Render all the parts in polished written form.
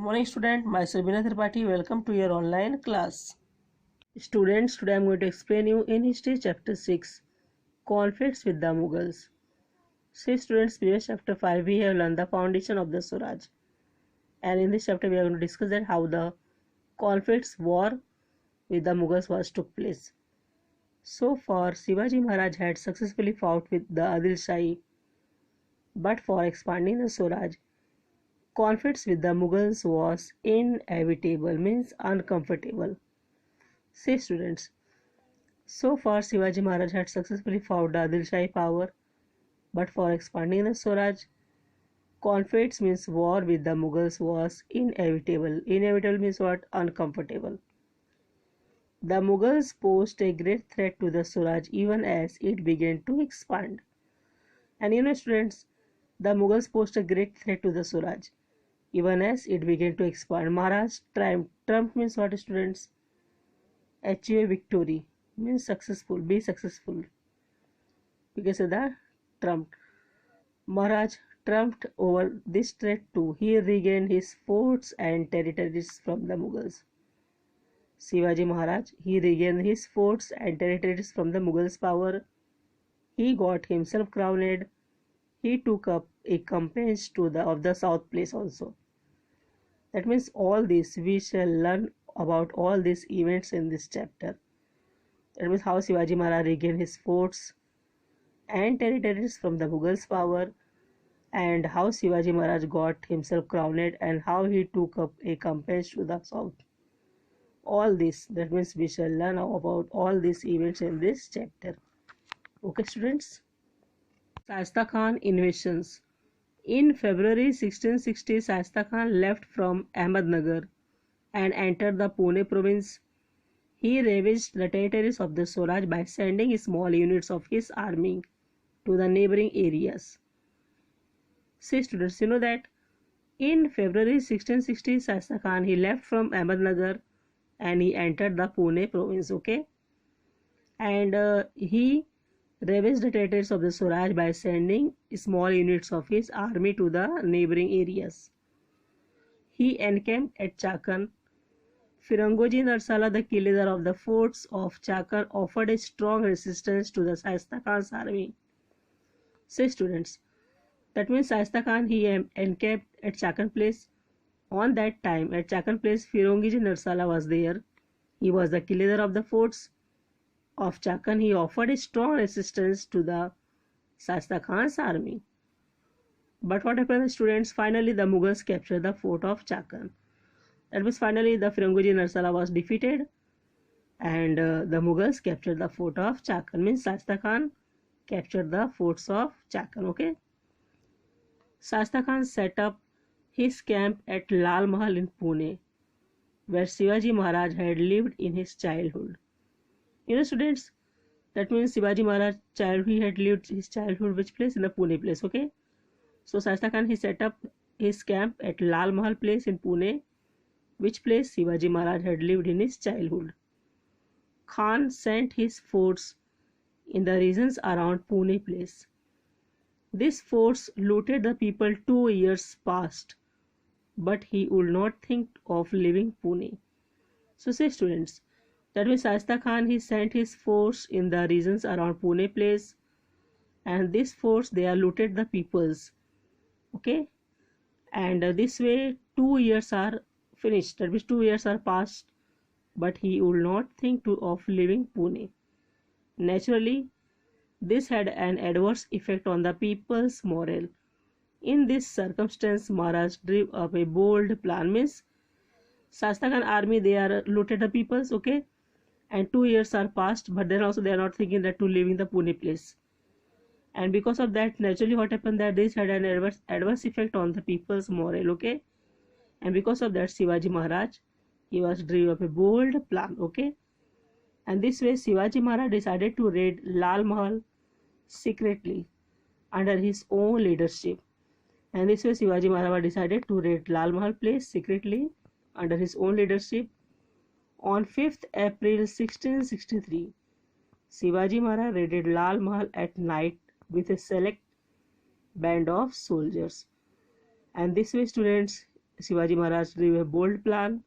morning student, myself Vinay Tripathi. Welcome to your online class. Students, today I am going to explain you in history chapter 6 conflicts with the Mughals. See students, previous chapter 5 we have learned the foundation of the Swaraj, and in this chapter we are going to discuss that how the conflicts war with the Mughals was took place. So far Shivaji Maharaj had successfully fought with the Adil Shahi, but for expanding the Swaraj, conflicts with the Mughals was inevitable, means uncomfortable. See students, so far Shivaji Maharaj had successfully fought the Adil Shahi power, but for expanding the Swaraj, conflicts means war with the Mughals was inevitable. Inevitable means what? Uncomfortable. The Mughals posed a great threat to the Swaraj even as it began to expand. And students, the Mughals posed a great threat to the Swaraj even as it began to expand. Maharaj triumphed. Trump means what students? Achieve victory means successful, be successful. You can say that trumped. Maharaj triumphed over this threat too. He regained his forts and territories from the Mughals. Shivaji Maharaj, he regained his forts and territories from the Mughals' power. He got himself crowned. He took up a campaign of the south place also. That means all this we shall learn about all these events in this chapter. That means how Shivaji Maharaj regained his forts and territories from the Mughals' power, and how Shivaji Maharaj got himself crowned, and how he took up a campaign to the south. All this, that means we shall learn about all these events in this chapter. Okay students. Shasta Khan invasions. In February 1660, Shasta Khan left from Ahmednagar and entered the Pune province. He ravaged the territories of the Swaraj by sending small units of his army to the neighboring areas. See students, you know that in February 1660, Shasta Khan he left from Ahmednagar and he entered the Pune province, okay? And he ravaged the territories of the Swaraj by sending small units of his army to the neighboring areas. He encamped at Chakan. Firangoji Narsala, the killer of the forts of Chakan, offered a strong resistance to the Shasta Khan's army. Say students, that means Shasta Khan he encamped at Chakan place. On that time at Chakan place, Firangoji Narsala was there. He was the killer of the forts of Chakan. He offered a strong resistance to the Shasta Khan's army. But what happened, students? Finally, the Mughals captured the fort of Chakan. That means finally the Firangoji Narsala was defeated, and the Mughals captured the fort of Chakan. Means Shasta Khan captured the forts of Chakan. Okay. Shasta Khan set up his camp at Lal Mahal in Pune, where Shivaji Maharaj had lived in his childhood. Students, that means Shivaji Maharaj he had lived his childhood which place? In the Pune place, okay? So Shasta Khan he set up his camp at Lal Mahal place in Pune, which place Shivaji Maharaj had lived in his childhood. Khan sent his forts in the regions around Pune place. These forts looted the people 2 years past, but he would not think of leaving Pune. So say students, that means Shasta Khan he sent his force in the regions around Pune place, and these force they are looted the peoples, okay? And this way 2 years are finished. That means 2 years are passed, but he would not think of leaving Pune. Naturally, this had an adverse effect on the people's morale. In this circumstance, Maharaj drew up a bold plan. Means Shasta Khan army they are looted the peoples, okay? And 2 years are passed, but then also they are not thinking that to leaving the Pune place. And because of that, naturally what happened that this had an adverse effect on the people's morale, okay? And because of that, Shivaji Maharaj he was drew up a bold plan, okay? And this way Shivaji Maharaj decided to raid Lal Mahal secretly under his own leadership. And this way Shivaji Maharaj decided to raid Lal Mahal place secretly under his own leadership. On 5th April 1663, Shivaji Maharaj raided Lal Mahal at night with a select band of soldiers. And this way students, Shivaji Maharaj drew a bold plan,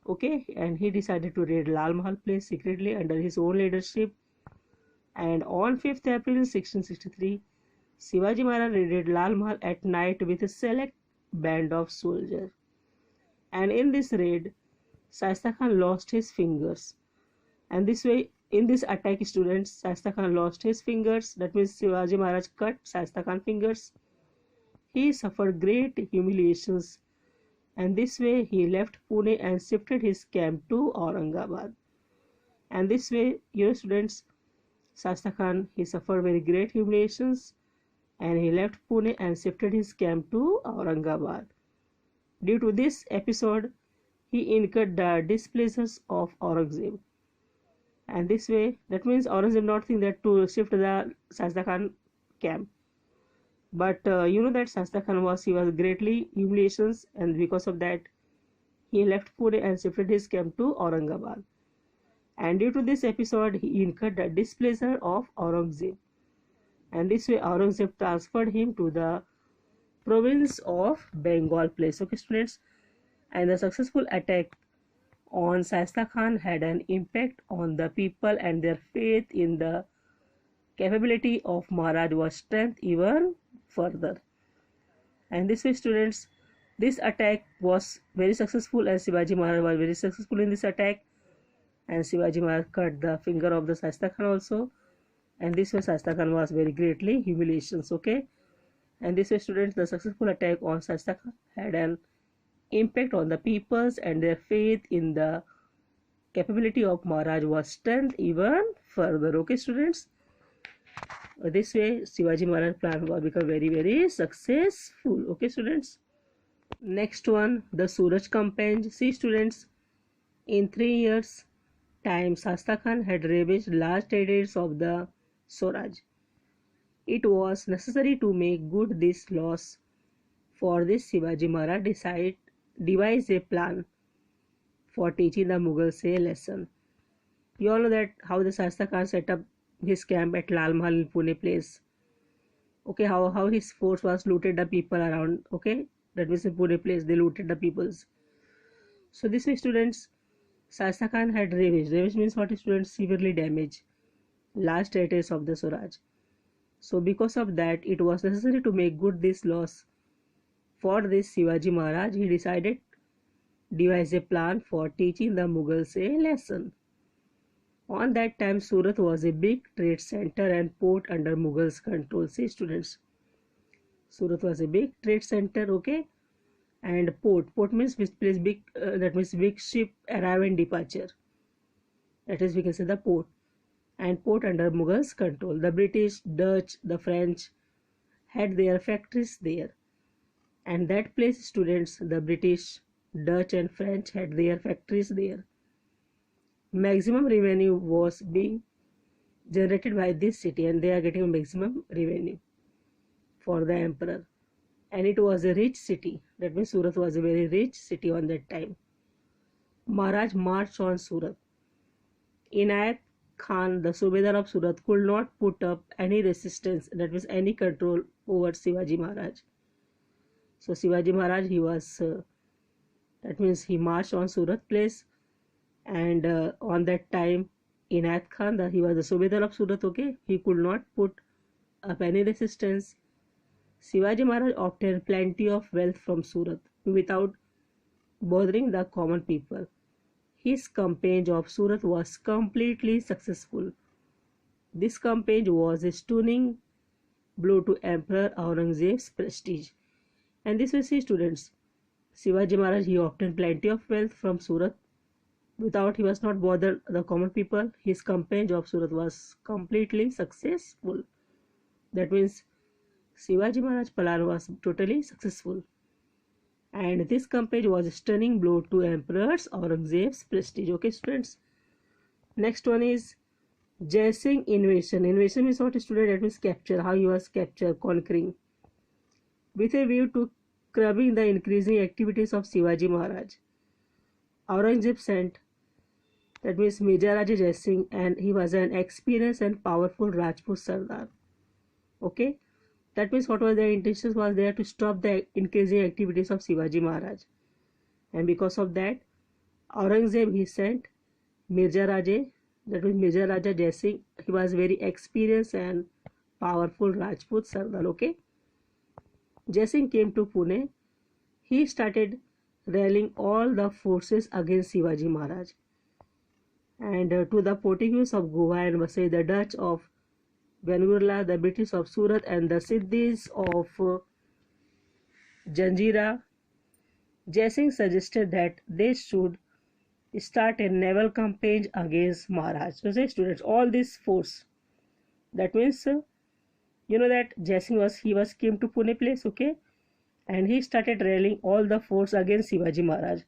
okay, and he decided to raid Lal Mahal place secretly under his own leadership. And on 5th April 1663, Shivaji Maharaj raided Lal Mahal at night with a select band of soldiers. And in this raid, Shaista Khan lost his fingers. And this way, in this attack, students, Shaista Khan lost his fingers. That means Shivaji Maharaj cut Shaista Khan's fingers. He suffered great humiliations, and this way he left Pune and shifted his camp to Aurangabad. And this way, students, Shaista Khan, he suffered very great humiliations, and he left Pune and shifted his camp to Aurangabad. Due to this episode, he incurred the displeasure of Aurangzeb. And this way, that means Aurangzeb not think that to shift the Shaista Khan camp. But that Shaista Khan was greatly humiliations, and because of that, he left Pune and shifted his camp to Aurangabad. And due to this episode, he incurred the displeasure of Aurangzeb. And this way, Aurangzeb transferred him to the province of Bengal place. Okay, students. And the successful attack on Shaista Khan had an impact on the people, and their faith in the capability of Maharaj was strengthened even further. And this way, students, this attack was very successful, and Shivaji Maharaj was very successful in this attack. And Shivaji Maharaj cut the finger of the Shaista Khan also. And this way, Shaista Khan was very greatly humiliations. Okay. And this way, students, the successful attack on Shaista Khan had an impact on the peoples, and their faith in the capability of Maharaj was strengthened even further. Okay, students. This way, Shivaji Maharaj plan was become very, very successful. Okay, students. Next one, the Suraj campaign. See, students, in 3 years' time, Shaista Khan had ravaged large territories of the Swaraj. It was necessary to make good this loss. For this, Shivaji Maharaj devised a plan for teaching the Mughals a lesson. You all know that how the Shaista Khan set up his camp at Lal Mahal in Pune place. Okay, how his force was looted the people around. Okay, that means in Pune place they looted the peoples. So this way, students, Shaista Khan had ravaged. Ravaged means what, students? Severely damaged large territories of the Swaraj. So because of that, it was necessary to make good this loss. For this, Shivaji Maharaj, he decided devise a plan for teaching the Mughals a lesson. On that time, Surat was a big trade center and port under Mughals' control. See, students, Surat was a big trade center, okay, and port. Port means which place big. That means big ship arrive and departure. That is, we can say the port. And port under Mughals' control. The British, Dutch, the French had their factories there. And that place, students, the British, Dutch and French had their factories there. Maximum revenue was being generated by this city, and they are getting maximum revenue for the emperor. And it was a rich city. That means Surat was a very rich city on that time. Maharaj marched on Surat. Inayat Khan, the Subedar of Surat, could not put up any resistance, that means any control over Shivaji Maharaj. So Shivaji Maharaj, he was, that means he marched on Surat place, and on that time, Inayat Khan, he was the Subedar of Surat, okay, he could not put up any resistance. Shivaji Maharaj obtained plenty of wealth from Surat without bothering the common people. His campaign of Surat was completely successful. This campaign was a stunning blow to Emperor Aurangzeb's prestige. And this was, see, students, Shivaji Maharaj, he obtained plenty of wealth from Surat without, he was not bothered the common people. His campaign of Surat was completely successful. That means Shivaji Maharaj plan was totally successful. And this campaign was a stunning blow to Emperor Aurangzeb's prestige. Okay, students. Next one is Jai Singh invasion. Invasion means what, student? That means capture. How he was captured, conquering. With a view to curbing the increasing activities of Shivaji Maharaj, Aurangzeb sent, that means Major Raja Jai Singh, and he was an experienced and powerful Rajput Sardar, okay, That means what was their intentions was there to stop the increasing activities of Shivaji Maharaj. And because of that, Aurangzeb he sent Mirza Raje, that was Mirza Raja Jai Singh. He was very experienced and powerful Rajput Sardar. Okay, Jai Singh came to Pune. He started rallying all the forces against Shivaji Maharaj, and to the Portuguese of Goa and Vasai, the Dutch of Benguela, the British of Surat, and the Siddhis of Janjira, Jai Singh suggested that they should start a naval campaign against Maharaj. So, say students, all this force. That means, that Jai Singh was came to Pune place, okay, and he started rallying all the force against Shivaji Maharaj.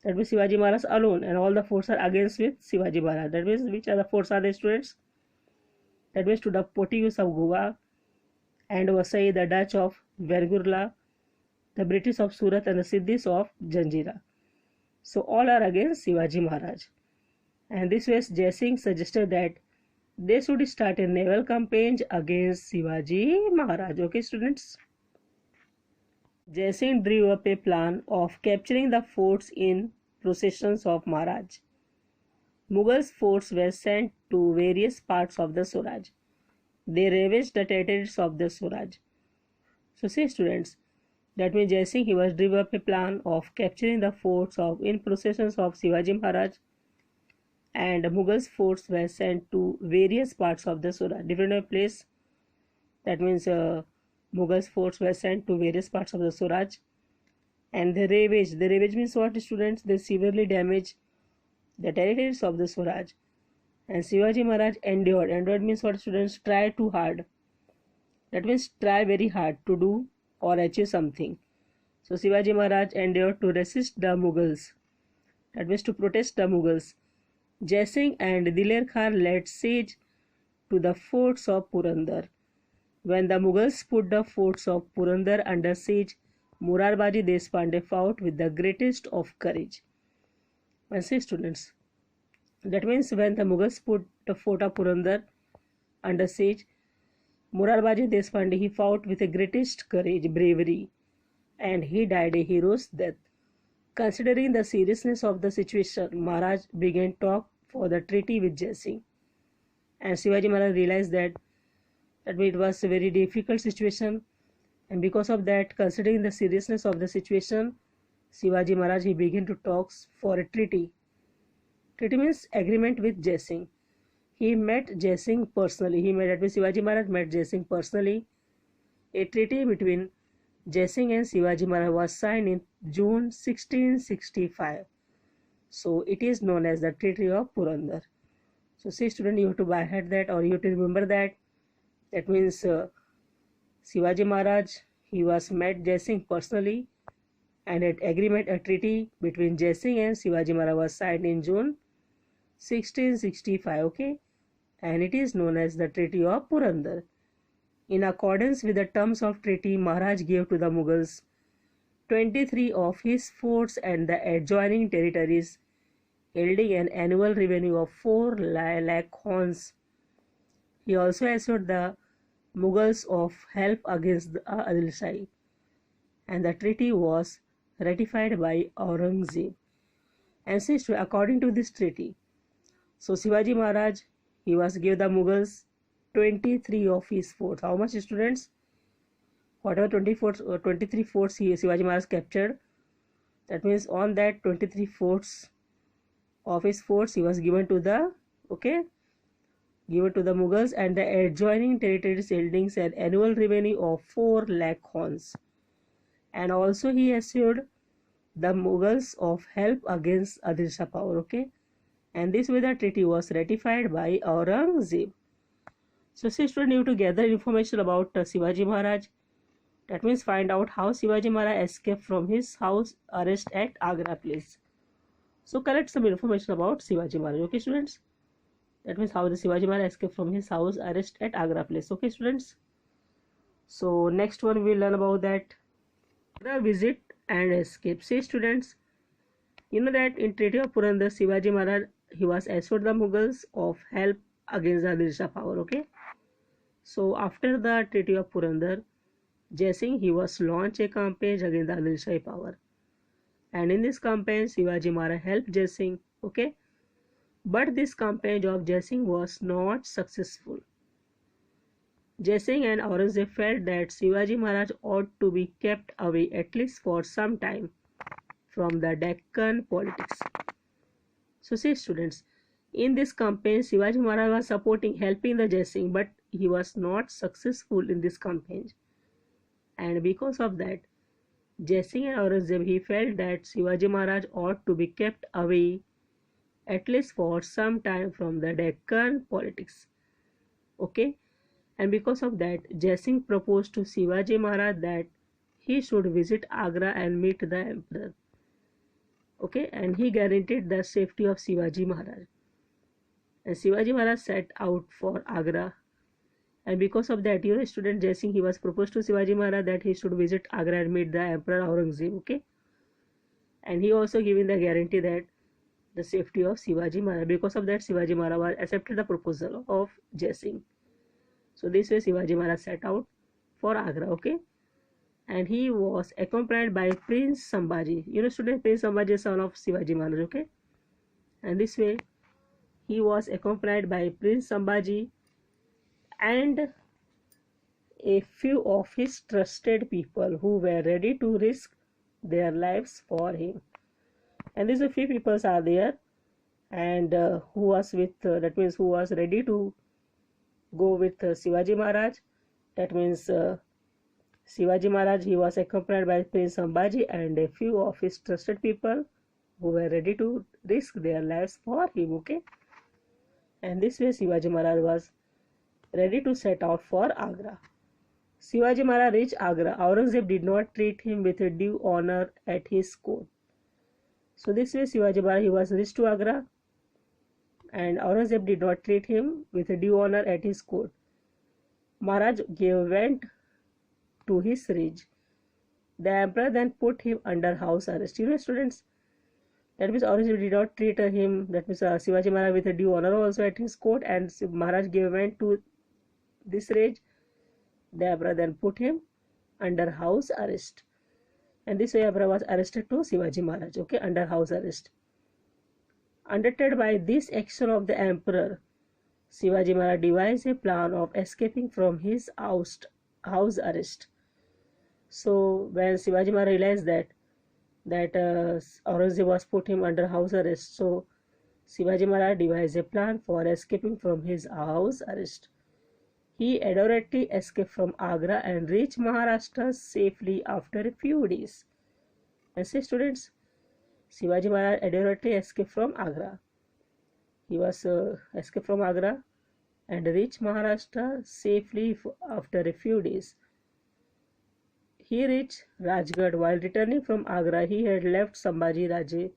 That means Shivaji Maharaj alone, and all the force are against with Shivaji Maharaj. That means which other force are the students? That means to the Portuguese of Goa and Vasai, the Dutch of Vergurla, the British of Surat, and the Siddhis of Janjira. So all are against Shivaji Maharaj. And this way Jai Singh suggested that they should start a naval campaign against Shivaji Maharaj. Okay, students. Jai Singh drew up a plan of capturing the forts in processions of Maharaj. Mughals forts were sent to various parts of the Swaraj. They ravaged the territories of the Swaraj. So see students, that means Jai Singh he was drew up a plan of capturing the forts in processions of Shivaji Maharaj, and Mughals forts were sent to various parts of the Swaraj, different place. That means Mughals forts were sent to various parts of the Swaraj, and they ravaged. The ravage means what, students? They severely damaged the territories of the Swaraj. And Shivaji Maharaj endured. Endured means what, students? Try too hard. That means try very hard to do or achieve something. So Shivaji Maharaj endured to resist the Mughals. That means to protest the Mughals. Jai Singh and Diler Khan laid siege to the forts of Purandar. When the Mughals put the forts of Purandar under siege, Morarbaji Deshpande fought with the greatest of courage. And see students, that means when the Mughals put the fort of Purandar under siege, Morarbaji Deshpande he fought with the greatest courage, bravery, and he died a hero's death. Considering the seriousness of the situation, Maharaj began talk for the treaty with Jai Singh. And Shivaji Maharaj realized that it was a very difficult situation, and because of that, considering the seriousness of the situation, Shivaji Maharaj he began to talk for a treaty. Treaty means agreement with Jai Singh. He met Jai Singh personally. Shivaji Maharaj met Jai Singh personally. A treaty between Jai Singh and Shivaji Maharaj was signed in June 1665. So it is known as the Treaty of Purandar. So see student, you have to by heart that, or you have to remember that. That means Shivaji Maharaj he was met Jai Singh personally, and an agreement, a treaty between Jai Singh and Shivaji Maharaj was signed in June 1665. Okay, and it is known as the Treaty of Purandar. In accordance with the terms of treaty, Maharaj gave to the Mughals 23 of his forts and the adjoining territories, yielding an annual revenue of 4 lakh horns. He also assured the Mughals of help against the Adil Shahi, and the treaty was ratified by Aurangzeb. And since according to this treaty, so Shivaji Maharaj he was gave the Mughals 23 of his forts. How much, students? Whatever 23 forts Shivaji Maharaj captured, that means on that 23 forts of his forts he was given to the Mughals, and the adjoining territories yielding an annual revenue of 4 lakh horns. And also he assured the Mughals of help against Adil Shah power. Okay, and this way the treaty was ratified by Aurangzeb. So see students, you to gather information about Shivaji Maharaj. That means find out how Shivaji Maharaj escaped from his house arrest at Agra place. So collect some information about Shivaji Maharaj. Okay students, that means how the Shivaji Maharaj escaped from his house arrest at Agra place. Okay students, so next one we will learn about that the visit and escape. See students, you know that in Treaty of Purandar, Shivaji Maharaj he was assured the Mughals of help against the Adil Shah power. Okay, so after the Treaty of Purandar, Jai Singh, he was launched a campaign against the Adilshai power. And in this campaign, Shivaji Maharaj helped Jai Singh. Okay. But this campaign of Jai Singh was not successful. Jai Singh and Aurangzeb felt that Shivaji Maharaj ought to be kept away at least for some time from the Deccan politics. So see students, in this campaign Shivaji Maharaj was helping the Jai Singh, but he was not successful in this campaign. And because of that, Jai Singh and Aurangzeb, he felt that Shivaji Maharaj ought to be kept away at least for some time from the Deccan politics. Okay. And because of that, Jai Singh proposed to Shivaji Maharaj that he should visit Agra and meet the emperor. Okay, and he guaranteed the safety of Shivaji Maharaj. And Shivaji Maharaj set out for Agra. And because of that, student Jai Singh, he was proposed to Shivaji Maharaj that he should visit Agra and meet the emperor Aurangzeb. Okay, and he also given the guarantee that the safety of Shivaji Maharaj. Because of that, Shivaji Maharaj accepted the proposal of Jai Singh. So this way Shivaji Maharaj set out for Agra, okay? And he was accompanied by Prince Sambhaji. Student, Prince Sambhaji is son of Shivaji Maharaj, okay? And this way he was accompanied by Prince Sambhaji and a few of his trusted people who were ready to risk their lives for him. And these few people are there, and who was with that means who was ready to go with Shivaji Maharaj. That means Shivaji Maharaj, he was accompanied by Prince Sambhaji and a few of his trusted people who were ready to risk their lives for him, okay? And this way Shivaji Maharaj was ready to set out for Agra. Shivaji Maharaj reached Agra. Aurangzeb did not treat him with a due honor at his court. So this way Shivaji Maharaj, he was reached to Agra, and Aurangzeb did not treat him with a due honor at his court. Maharaj gave vent to his rage. The emperor then put him under house arrest. Students, that means Aurangzeb did not treat him, that means Shivaji Maharaj, with a due honor also at his court, and Maharaj gave vent to this rage. The emperor then put him under house arrest. And this way emperor was arrested to Shivaji Maharaj, okay, under house arrest. Undeterred by this action of the emperor, Shivaji Maharaj devised a plan of escaping from his house arrest. So when Shivaji Maharaj realized that Aurangzeb was put him under house arrest, so Shivaji Maharaj devised a plan for escaping from his house arrest. He adroitly escaped from Agra and reached Maharashtra safely after a few days. And see students, Shivaji Maharaj adroitly escaped from Agra. He was escaped from Agra and reached Maharashtra safely after a few days. He reached Rajgarh. While returning from Agra, he had left Sambhaji Raje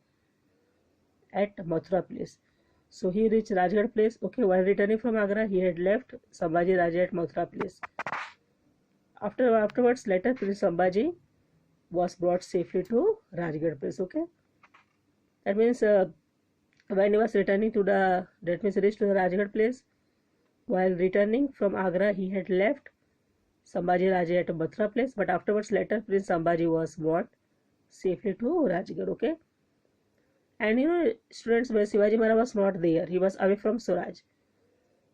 at Mathura place. So he reached Rajgarh place. Okay, while returning from Agra, he had left Sambhaji Raje at Mathura place. Afterwards, later Prince Sambhaji was brought safely to Rajgarh place. Okay, that means when he was returning to reached to the Rajgarh place. While returning from Agra, he had left Sambhaji Raje at Mathura place, but afterwards, later Prince Sambhaji was brought safely to Rajgarh. Okay. And students, when Shivaji Maharaj was not there, he was away from Swaraj.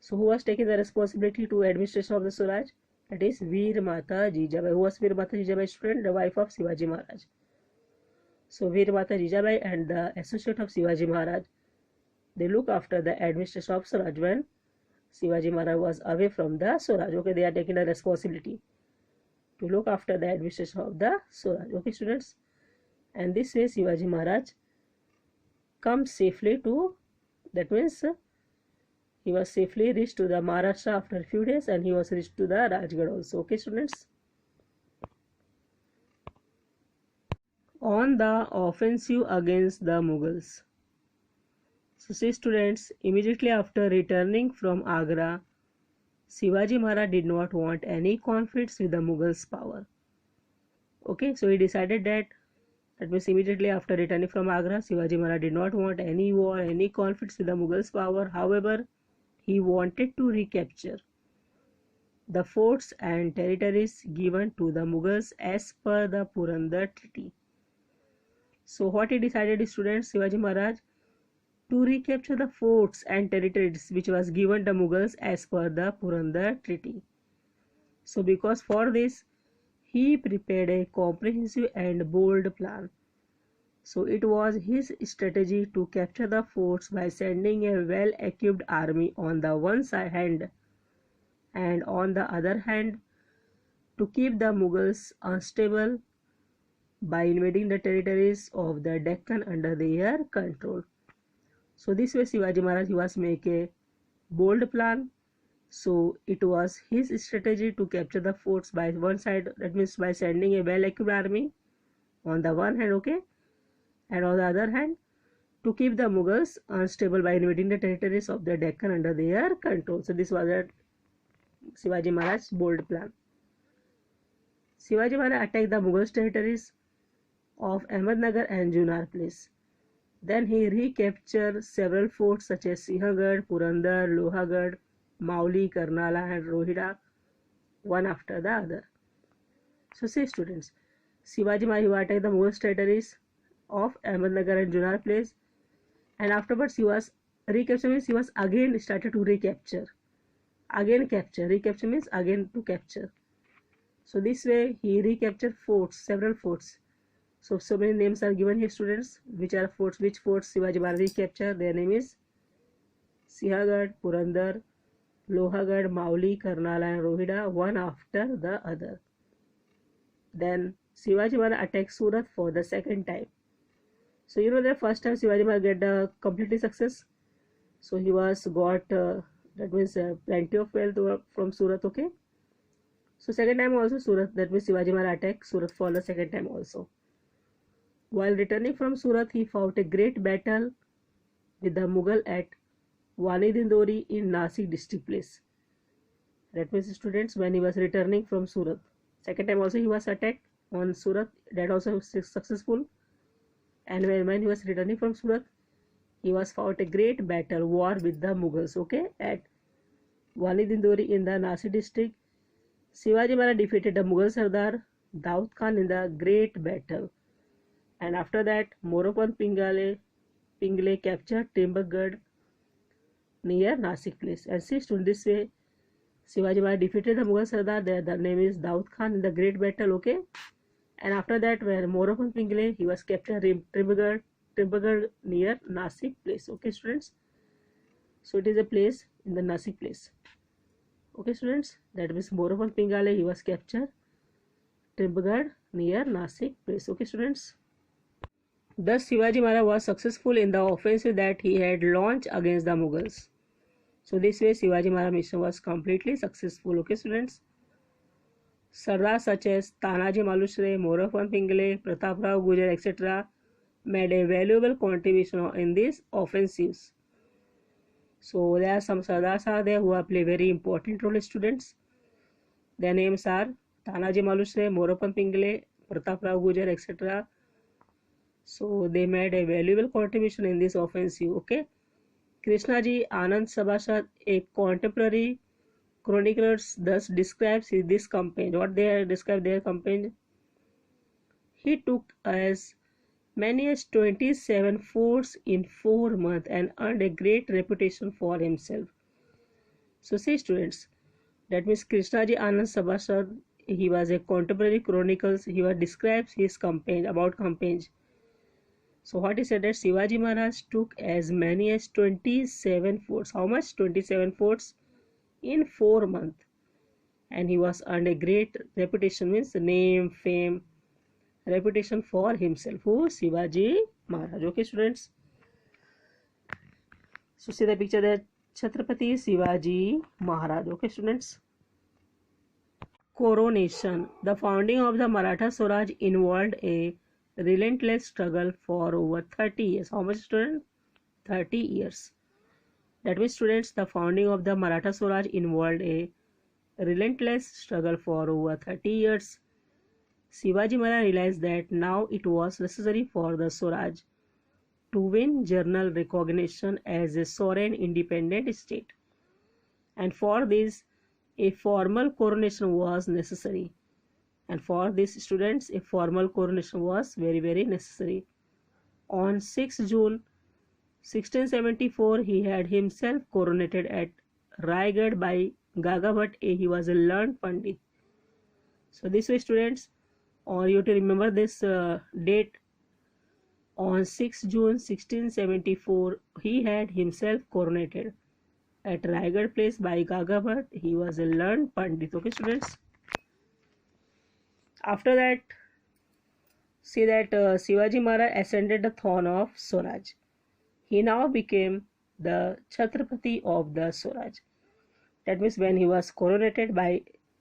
So who was taking the responsibility to administration of the Swaraj? That is Veer Mata Jijabai. Who was Veer Mata Jijabai, student? The wife of Shivaji Maharaj. So Veer Mata Jijabai and the associate of Shivaji Maharaj, they look after the administration of Swaraj when Shivaji Maharaj was away from the Swaraj. Okay, they are taking the responsibility to look after the administration of the Swaraj. Okay, students. And this way Shivaji Maharaj comes safely to, that means he was safely reached to the Maharashtra after a few days, and he was reached to the Rajgarh also. Okay, students. On the offensive against the Mughals. So see students, immediately after returning from Agra, Shivaji Maharaj did not want any conflicts with the Mughals' power. Okay, so he decided that means immediately after returning from Agra, Shivaji Maharaj did not want any war, any conflicts with the Mughals' power. However, he wanted to recapture the forts and territories given to the Mughals as per the Purandar Treaty. So what he decided, students, Shivaji Maharaj, to recapture the forts and territories which was given to Mughals as per the Purandar Treaty. So because for this, he prepared a comprehensive and bold plan. So it was his strategy to capture the forts by sending a well-equipped army on the one hand, and on the other hand to keep the Mughals unstable by invading the territories of the Deccan under their control. So this way Shivaji Maharaj was make a bold plan. So it was his strategy to capture the forts by one side, that means by sending a well-equipped army on the one hand, okay, and on the other hand to keep the Mughals unstable by invading the territories of the Deccan under their control. So this was a Shivaji Maharaj's bold plan. Shivaji Maharaj attacked the Mughal territories of Ahmednagar and Junar place. Then he recaptured several forts such as Sinhgarh, Purandar, Lohagarh, Mauli, Karnala and Rohira, one after the other. So see students, Shivaji Maharaj attacked the Mughal territories of Ahmednagar and Junar place, and afterwards he was recapture means he was again started to recapture. Again capture, recapture means again to capture. So this way he recaptured forts, several forts. So many names are given here, students. Which are forts? Which forts Shivaji Maharaj recaptured? Their name is Sinhgarh, Purandar, Lohagarh, Mauli, Karnala and Rohira, one after the other. Then Shivaji Maharaj attacked Surat for the second time. So you know the first time Shivaji Maharaj get completely success. So he was got that means plenty of wealth from Surat, okay. So second time also Surat, that means Shivaji Maharaj attacked Surat for the second time also. While returning from Surat, he fought a great battle with the Mughal at Wani Dindori in Nasik district place. That means students, when he was returning from Surat, second time also he was attacked on Surat, that also was successful. And when he was returning from Surat, he was fought a great battle, war with the Mughals, okay, at Wani Dindori in the Nasik district. Shivaji Maharaj defeated the Mughal Sardar Daud Khan in the great battle. And after that, Moropant Pingle captured Trimbakgarh near Nasik place. And see, in this way, Shivaji Maharaj defeated the Mughal Sardar. The name is Daud Khan in the great battle, okay. And after that, where Moropant Pingle, he was captured Trimbakgarh near Nasik place, okay, students. So it is a place in the Nasik place, okay, students. That means Moropant Pingle, he was captured Trimbakgarh near Nasik place, okay, students. Thus, Shivaji Maharaj was successful in the offensive that he had launched against the Mughals. So this way, Shivaji Maharaj mission was completely successful. Okay, students. Sardars such as Tanaji Malusre, Moropant Pingle, Prataprao Gujar, etc. made a valuable contribution in these offensives. So there are some Sardars are there who have played very important role, students. Their names are Tanaji Malusre, Moropant Pingle, Prataprao Gujar, etc. So they made a valuable contribution in this offensive, okay. Krishnaji Anand Sabhasad, a contemporary chronicler, thus describes this campaign. What they describe their campaign? He took as many as 27 forts in 4 months and earned a great reputation for himself. So see students, that means Krishnaji Anand Sabhasad, he was a contemporary chronicles. He describes his campaign, about campaigns. So what he said that Shivaji Maharaj took as many as 27 forts. How much? 27 forts in 4 months. And he was earned a great reputation, means name, fame, reputation for himself. Who? Shivaji Maharaj. Okay, students. So see the picture there. Chhatrapati Shivaji Maharaj. Okay, students. Coronation. The founding of the Maratha Swaraj involved a relentless struggle for over 30 years. How much, students? 30 years. That means, students, the founding of the Maratha Swaraj involved a relentless struggle for over 30 years. Shivaji Maharaj realized that now it was necessary for the Swaraj to win general recognition as a sovereign independent state. And for this, a formal coronation was necessary. And for these students, a formal coronation was very necessary. On 6 June 1674, he had himself coronated at Raigad by Gagabhat. He was a learned Pandit. So this way, students, or you to remember this date. On 6 June 1674, he had himself coronated at Raigad place by Gagabhat. He was a learned Pandit. Okay, students. After that, see that Shivaji Maharaj ascended the throne of Swaraj. He now became the Chhatrapati of the Swaraj. That means when he was coronated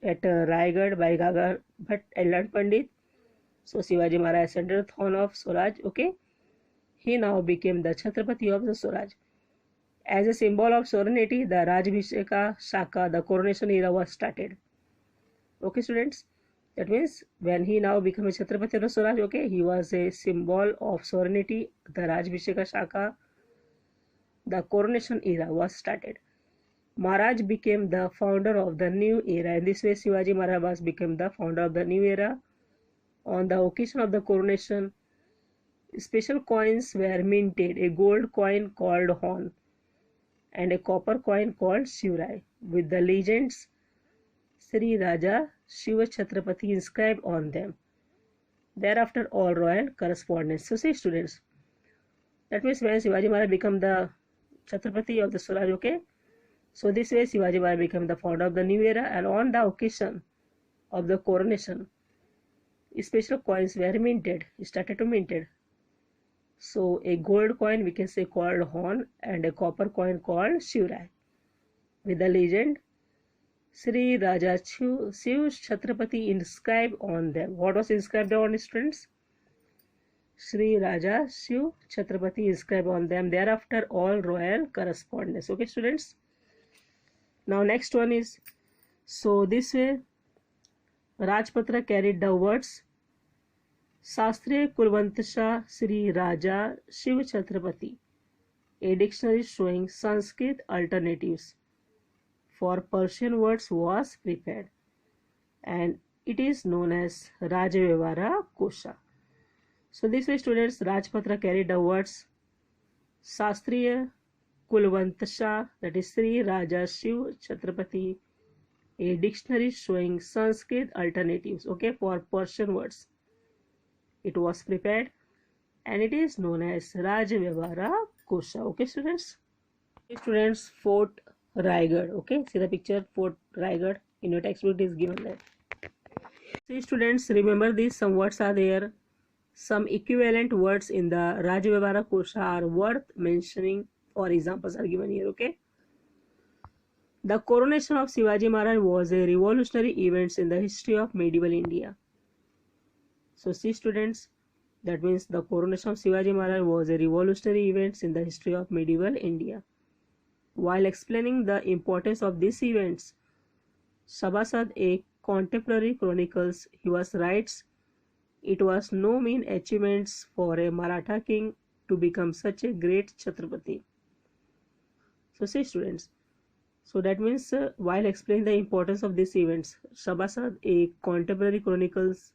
at Raigad by Gagabhat, a learned Pandit. So Shivaji Maharaj ascended the throne of Swaraj. Okay. He now became the Chhatrapati of the Swaraj. As a symbol of sovereignty, the Rajabhisheka Shaka, the coronation era was started. Okay, students. That means when he now became a Chhatrapati of the Swaraj, okay, he was a symbol of sovereignty. The Rajabhisheka Shaka, the coronation era was started. Maharaj became the founder of the new era. In this way, Shivaji Maharaj became the founder of the new era. On the occasion of the coronation, special coins were minted, a gold coin called Hon and a copper coin called Shivrai with the legends Sri Raja Shiva Chhatrapati inscribed on them. Thereafter, all royal correspondence. So, see students, that means when Shivaji Maharaj became the Chhatrapati of the Swaraj, okay. So this way Shivaji Maharaj became the founder of the new era, and on the occasion of the coronation, special coins were minted, started to minted. So a gold coin we can say called Hon and a copper coin called Shivrai with the legend Sri Raja Shiv Chhatrapati inscribed on them. What was inscribed on, students? Sri Raja Shiv Chhatrapati inscribed on them. Thereafter, all royal correspondence. Okay, students. Now, next one is, so this way, Rajpatra carried the words Shastriya Kulwant Shah Sri Raja Shiv Chhatrapati, a dictionary showing Sanskrit alternatives for Persian words was prepared, and it is known as Rajavivara Kosha. So this way, students, Rajpatra carried the words Shastriya Kulwant Shah, that is Sri Raja Shiv Chhatrapati, a dictionary showing Sanskrit alternatives, okay, for Persian words. It was prepared and it is known as Rajavivara Kosha. Okay, students. Students, Fort Raigad. Okay, see the picture, Fort Raigad in your textbook is given there. See students, remember this, some words are there. Some equivalent words in the Rajavivara Kosha are worth mentioning, or examples are given here. Okay. The coronation of Shivaji Maharaj was a revolutionary event in the history of medieval India. So see students, that means the coronation of Shivaji Maharaj was a revolutionary event in the history of medieval India. While explaining the importance of these events, Sabasad, a contemporary chronicles, he writes, it was no mean achievements for a Maratha king to become such a great Chhatrapati. So see students, so that means while explaining the importance of these events, Sabasad, a contemporary chronicles,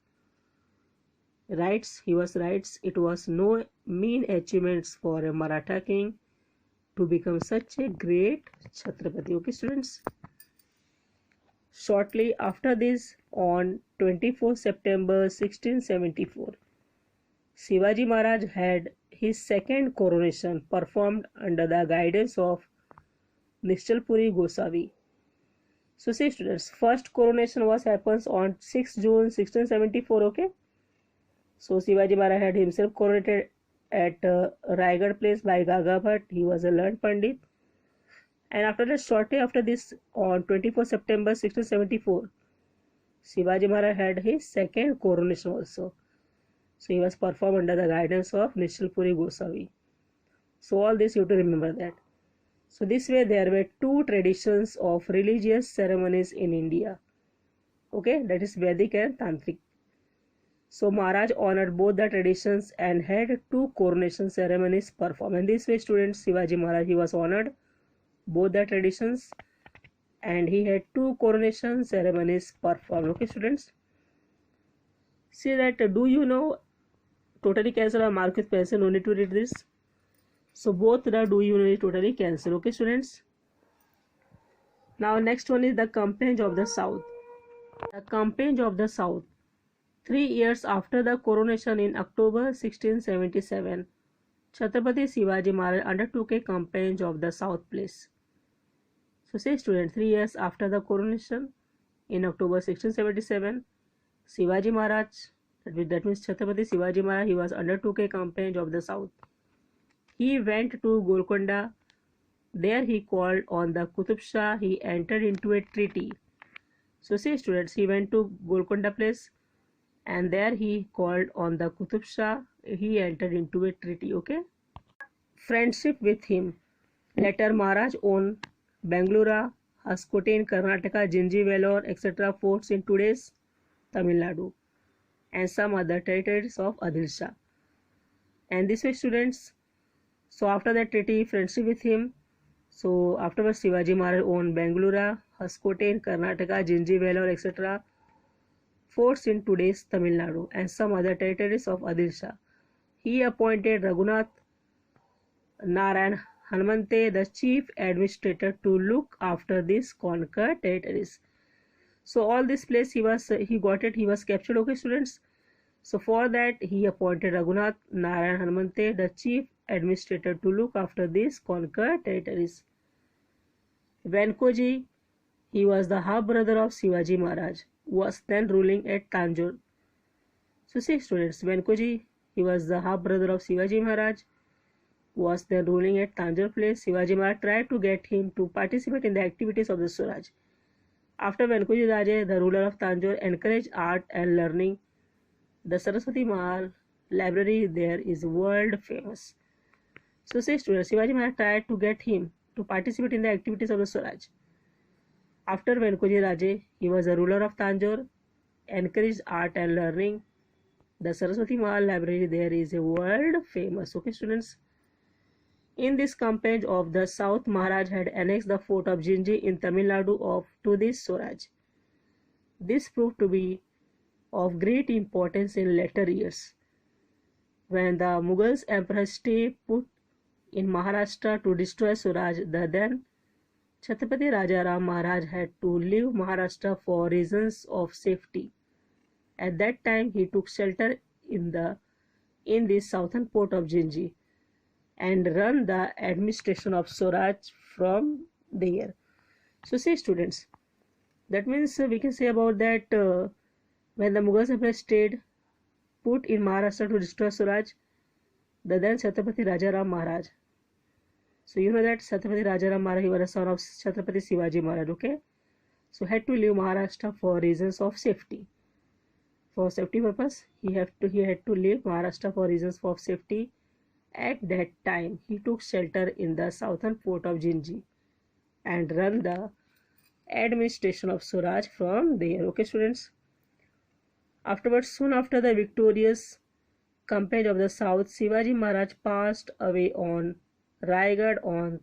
writes, it was no mean achievements for a Maratha king to become such a great Chhatrapati. Okay, students. Shortly after this, on 24 September 1674, Shivaji Maharaj had his second coronation performed under the guidance of Nishchalpuri Gosavi. So see students, first coronation happens on 6 June 1674, okay. So Shivaji Maharaj had himself coronated at Raigad place by Gagabhat. He was a learned Pandit. And after that, shortly after this, on 24 September 1674, Shivaji Maharaj had his second coronation also. So he was performed under the guidance of Nishchalpuri Gosavi. So all this you have to remember that. So this way there were two traditions of religious ceremonies in India. Okay, that is Vedic and Tantric. So Maharaj honored both the traditions and had two coronation ceremonies performed. And this way, students, Shivaji Maharaj, he was honored both the traditions and he had 2 coronation ceremonies performed. Okay, students. See that, do you know totally cancel or mark with pencil? No need to read this. So both the do you know is totally cancel. Okay, students. Now next one is the Campaign of the South. The Campaign of the South. 3 years after the coronation in October 1677, Chhatrapati Shivaji Maharaj undertook a campaign of the South place. So say students, 3 years after the coronation in October 1677, Shivaji Maharaj, that means Chhatrapati Shivaji Maharaj, he was undertook a campaign of the South. He went to Golconda. There he called on the Qutub Shah. He entered into a treaty. So say students, he went to Golconda place and there he called on the Qutub Shah. He entered into a treaty. Okay. Friendship with him. Later Maharaj owned Bangalore, Hoskote in Karnataka, Jinji, Vellore, etc. forts in today's Tamil Nadu and some other territories of Adil Shah. And this way students, so after that treaty, friendship with him, so afterwards Shivaji Maharaj owned Bangalore, Hoskote in Karnataka, Jinji, Vellore, etc. forts in today's Tamil Nadu and some other territories of Adil Shah. He appointed Raghunath Narayan Hanumante, the chief administrator, to look after these conquered territories. So all this place he was captured. Okay, students. So for that he appointed Raghunath Narayan Hanumante, the chief administrator, to look after these conquered territories. Venkoji, he was the half brother of Shivaji Maharaj, who was then ruling at Tanjore. So see students, Venkoji, he was the half brother of Shivaji Maharaj, who was then ruling at Tanjore place. Shivaji Maharaj tried to get him to participate in the activities of the Swaraj. After Venkoji Raje, the ruler of Tanjore, encouraged art and learning, the Saraswati Mahal library there is world famous. So say students, Shivaji Maharaj tried to get him to participate in the activities of the Swaraj. After Venkoji Raje, he was a ruler of Tanjore, encouraged art and learning. The Saraswati Mahal library there is a world famous. Okay, students. In this campaign of the South, Maharaj had annexed the fort of Jinji in Tamil Nadu to this Swaraj. This proved to be of great importance in later years. When the Mughals Emperor stayed put in Maharashtra to destroy Swaraj, the then Chhatrapati Rajaram Maharaj had to leave Maharashtra for reasons of safety. At that time, he took shelter in the southern port of Jinji and run the administration of Swaraj from there. So see students, that means we can say about that when the Mughals Emperor stayed put in Maharashtra to destroy Swaraj, the then Chhatrapati Rajaram Maharaj. So you know that Chhatrapati Rajaram Maharaj, he was a son of Chhatrapati Shivaji Maharaj. Okay, so had to leave Maharashtra for reasons of safety. For safety purpose, he had to leave Maharashtra for reasons of safety. At that time, he took shelter in the southern port of Jinji and run the administration of Swaraj from there. Okay, students. Afterwards, soon after the victorious campaign of the South, Shivaji Maharaj passed away on Raigad on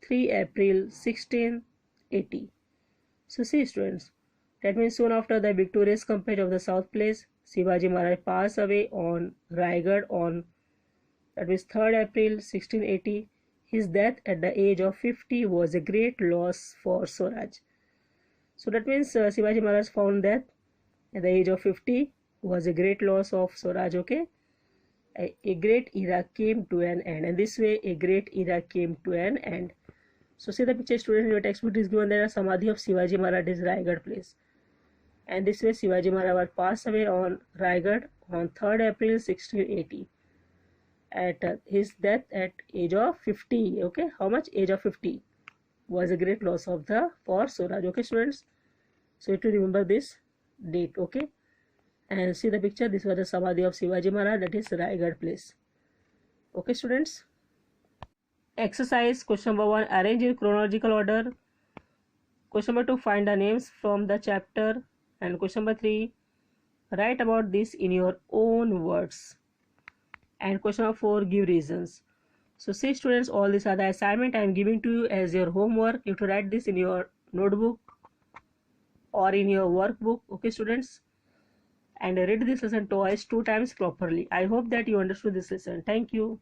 3 April 1680. So see students, that means soon after the victorious campaign of the South place, Shivaji Maharaj passed away on Raigad on, that means 3rd April 1680. His death at the age of 50 was a great loss for Swaraj. So that means Shivaji Maharaj found that at the age of 50 was a great loss of Swaraj. Okay, a great era came to an end, and this way a great era came to an end. So see the picture student, in your textbook is given that a Samadhi of Shivaji Maharaj is Raigad place, and this way Shivaji Maharaj passed away on Raigad on 3rd April 1680 at his death at age of 50. Okay, how much? Age of 50 was a great loss of for Swaraj. Okay students, so you have to remember this date. Okay, and see the picture, this was the Samadhi of Shivaji Maharaj, that is Raigad place. Okay students. Exercise question number 1, arrange in chronological order. Question number 2, find the names from the chapter. And question number 3, write about this in your own words. And question number 4, give reasons. So see students, all these are the assignment I am giving to you as your homework. You have to write this in your notebook or in your workbook. Okay students, and read this lesson twice, 2 times properly. I hope that you understood this lesson. Thank you.